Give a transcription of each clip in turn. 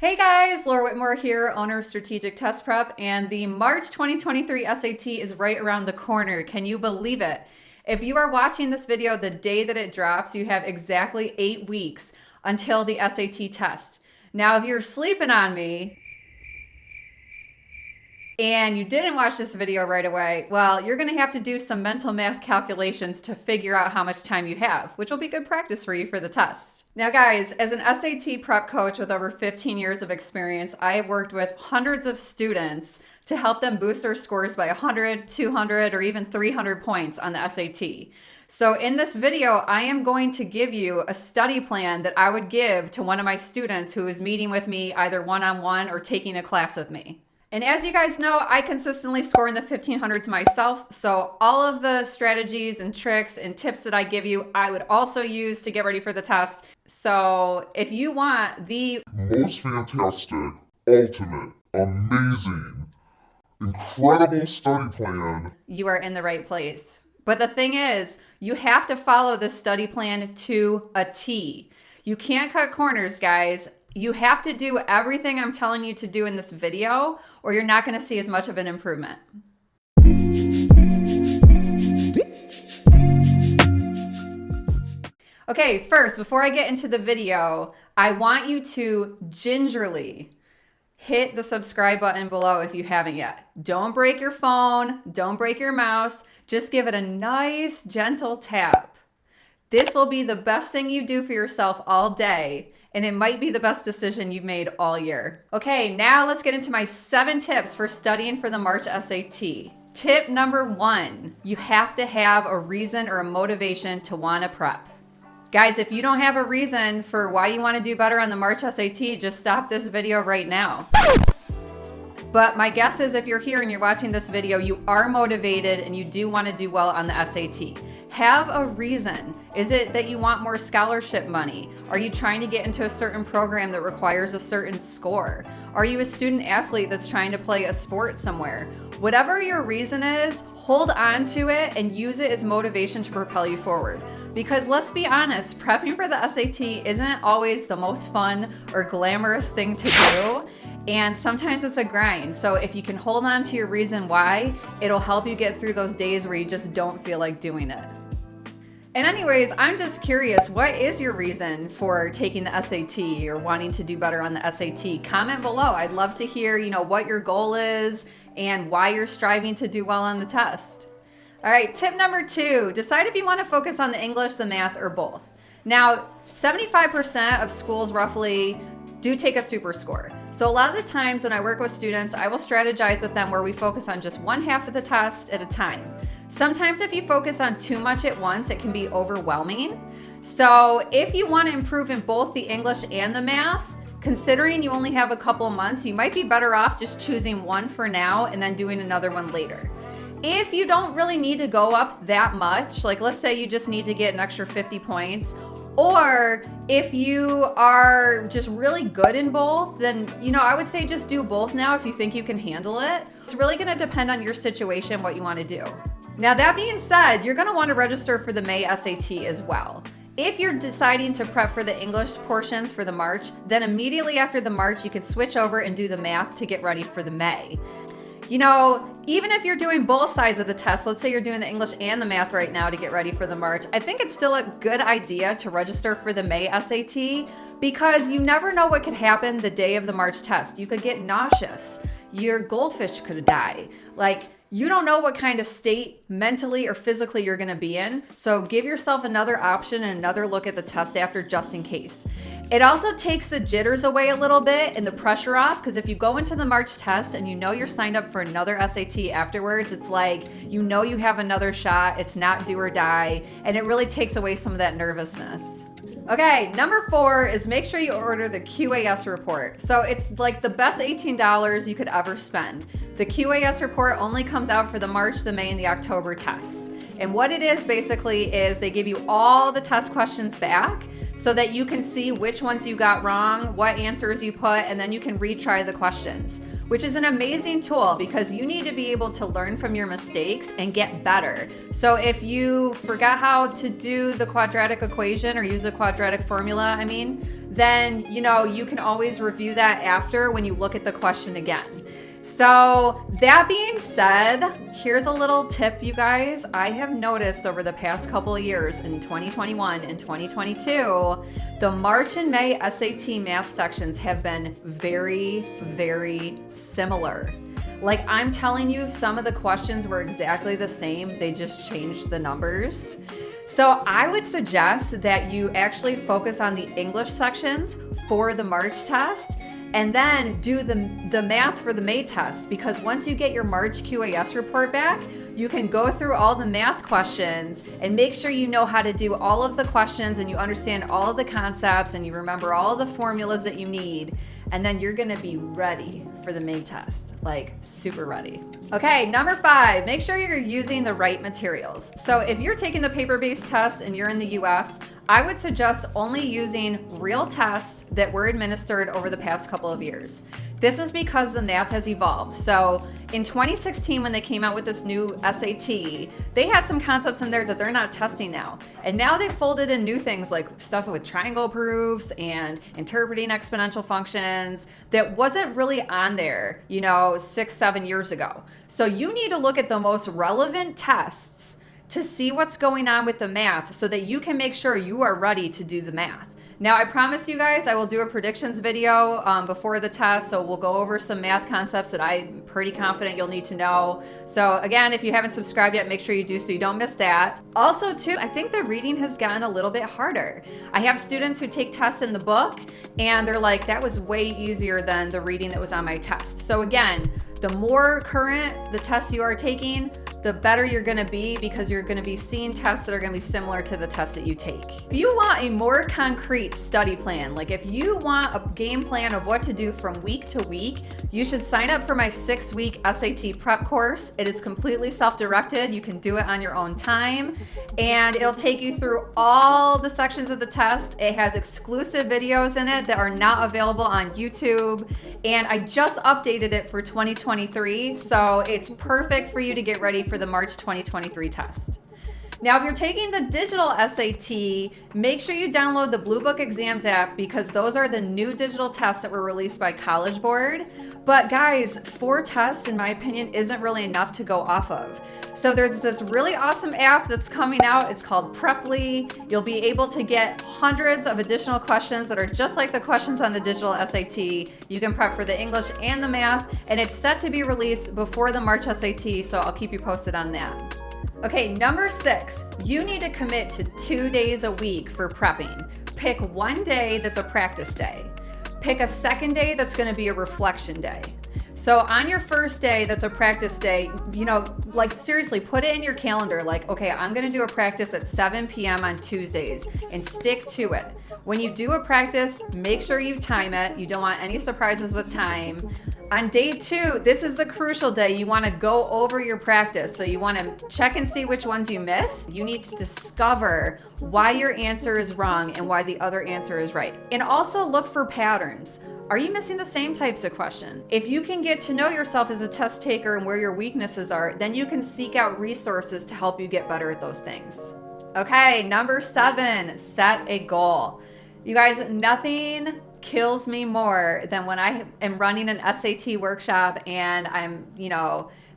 Hey guys, Laura Whitmore here, owner of Strategic Test Prep, and the March 2023 SAT is right around the corner. Can you believe it? If you are watching this video the day that it drops, you have exactly 8 weeks until the SAT test. Now, if you're sleeping on me and you didn't watch this video right away, well, you're gonna have to do some mental math calculations to figure out how much time you have, which will be good practice for you for the test. Now guys, as an SAT prep coach with over 15 years of experience, I have worked with hundreds of students to help them boost their scores by 100, 200, or even 300 points on the SAT. So in this video, I am going to give you a study plan that I would give to one of my students who is meeting with me either one-on-one or taking a class with me. And as you guys know, I consistently score in the 1500s myself, so all of the strategies and tricks and tips that I give you, I would also use to get ready for the test. So if you want the most fantastic, ultimate, amazing, incredible study plan, you are in the right place. But the thing is, you have to follow this study plan to a T. You can't cut corners, guys. You have to do everything I'm telling you to do in this video, or you're not going to see as much of an improvement. Okay, first, before I get into the video, I want you to gingerly hit the subscribe button below if you haven't yet. Don't break your phone, don't break your mouse, just give it a nice, gentle tap. This will be the best thing you do for yourself all day, and it might be the best decision you've made all year. Okay, now let's get into my 7 tips for studying for the March SAT. Tip number 1, you have to have a reason or a motivation to want to prep. Guys, if you don't have a reason for why you want to do better on the March SAT, just stop this video right now. But my guess is if you're here and you're watching this video, you are motivated and you do want to do well on the SAT. Have a reason. Is it that you want more scholarship money? Are you trying to get into a certain program that requires a certain score? Are you a student athlete that's trying to play a sport somewhere? Whatever your reason is, hold on to it and use it as motivation to propel you forward. Because let's be honest, prepping for the SAT isn't always the most fun or glamorous thing to do. And sometimes it's a grind. So if you can hold on to your reason why, it'll help you get through those days where you just don't feel like doing it. And anyways, I'm just curious, what is your reason for taking the SAT or wanting to do better on the SAT? Comment below. I'd love to hear, what your goal is and why you're striving to do well on the test. All right, tip number 2, decide if you want to focus on the English, the math, or both. Now, 75% of schools roughly do take a super score. So a lot of the times when I work with students, I will strategize with them where we focus on just one half of the test at a time. Sometimes if you focus on too much at once, it can be overwhelming. So if you want to improve in both the English and the math, considering you only have a couple of months, you might be better off just choosing one for now and then doing another one later. If you don't really need to go up that much, like let's say you just need to get an extra 50 points, or if you are just really good in both, then, I would say just do both now if you think you can handle it. It's really gonna depend on your situation, what you wanna do. Now that being said, you're gonna wanna register for the May SAT as well. If you're deciding to prep for the English portions for the March, then immediately after the March, you can switch over and do the math to get ready for the May. Even if you're doing both sides of the test, let's say you're doing the English and the math right now to get ready for the March, I think it's still a good idea to register for the May SAT because you never know what could happen the day of the March test. You could get nauseous. Your goldfish could die. You don't know what kind of state mentally or physically you're gonna be in, so give yourself another option and another look at the test after just in case. It also takes the jitters away a little bit and the pressure off, because if you go into the March test and you're signed up for another SAT afterwards, it's like you have another shot, it's not do or die, and it really takes away some of that nervousness. Okay, number 4 is make sure you order the QAS report. So it's like the best $18 you could ever spend. The QAS report only comes out for the March, the May, and the October tests. And what it is basically is they give you all the test questions back so that you can see which ones you got wrong, what answers you put, and then you can retry the questions. which is an amazing tool because you need to be able to learn from your mistakes and get better. So if you forgot how to do the quadratic equation or use a quadratic formula, then you can always review that after when you look at the question again. So that being said, here's a little tip, you guys. I have noticed over the past couple of years in 2021 and 2022, the March and May SAT math sections have been very, very similar. Like, I'm telling you, some of the questions were exactly the same. They just changed the numbers. So I would suggest that you actually focus on the English sections for the March test and then do the math for the May test, because once you get your March QAS report back, you can go through all the math questions and make sure you know how to do all of the questions and you understand all of the concepts and you remember all the formulas that you need, and then you're gonna be ready for the May test, like super ready. Okay, number 5, make sure you're using the right materials. So if you're taking the paper-based test and you're in the US, I would suggest only using real tests that were administered over the past couple of years. This is because the math has evolved. So in 2016, when they came out with this new SAT, they had some concepts in there that they're not testing now. And now they folded in new things like stuff with triangle proofs and interpreting exponential functions that wasn't really on there, 6-7 years ago. So you need to look at the most relevant tests to see what's going on with the math so that you can make sure you are ready to do the math. Now, I promise you guys, I will do a predictions video before the test, so we'll go over some math concepts that I'm pretty confident you'll need to know. So again, if you haven't subscribed yet, make sure you do so you don't miss that. Also, too, I think the reading has gotten a little bit harder. I have students who take tests in the book, and they're like, that was way easier than the reading that was on my test. So again, the more current the tests you are taking, the better you're gonna be, because you're gonna be seeing tests that are gonna be similar to the tests that you take. If you want a more concrete study plan, like if you want a game plan of what to do from week to week, you should sign up for my 6-week SAT prep course. It is completely self-directed. You can do it on your own time, and it'll take you through all the sections of the test. It has exclusive videos in it that are not available on YouTube, and I just updated it for 2023, so it's perfect for you to get ready for the March 2023 test. Now, if you're taking the digital SAT, make sure you download the Blue Book Exams app, because those are the new digital tests that were released by College Board. But guys, 4 tests, in my opinion, isn't really enough to go off of. So there's this really awesome app that's coming out. It's called Preply. You'll be able to get hundreds of additional questions that are just like the questions on the digital SAT. You can prep for the English and the math, and it's set to be released before the March SAT, so I'll keep you posted on that. Okay, number 6, you need to commit to 2 days a week for prepping. Pick one day that's a practice day. Pick a second day that's gonna be a reflection day. So on your first day, that's a practice day, like seriously, put it in your calendar. Like, okay, I'm gonna do a practice at 7 p.m. on Tuesdays, and stick to it. When you do a practice, make sure you time it. You don't want any surprises with time. On day 2, this is the crucial day. You want to go over your practice. So you want to check and see which ones you missed. You need to discover why your answer is wrong and why the other answer is right. And also look for patterns. Are you missing the same types of questions? If you can get to know yourself as a test taker and where your weaknesses are, then you can seek out resources to help you get better at those things. Okay, number 7, set a goal. You guys, nothing kills me more than when I am running an SAT workshop and I'm,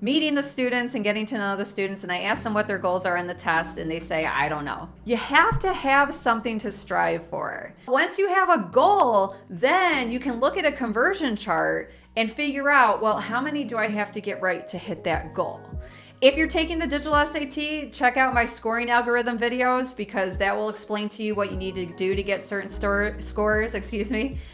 meeting the students and getting to know the students, and I ask them what their goals are in the test, and they say, I don't know. You have to have something to strive for. Once you have a goal, then you can look at a conversion chart and figure out, well, how many do I have to get right to hit that goal? If you're taking the digital SAT, check out my scoring algorithm videos, because that will explain to you what you need to do to get certain scores.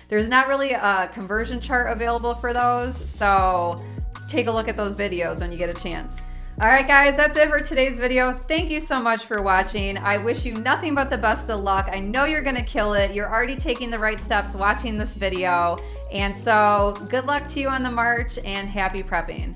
There's not really a conversion chart available for those, so take a look at those videos when you get a chance. All right, guys, that's it for today's video. Thank you so much for watching. I wish you nothing but the best of luck. I know you're gonna kill it. You're already taking the right steps watching this video. And so good luck to you on the March, and happy prepping.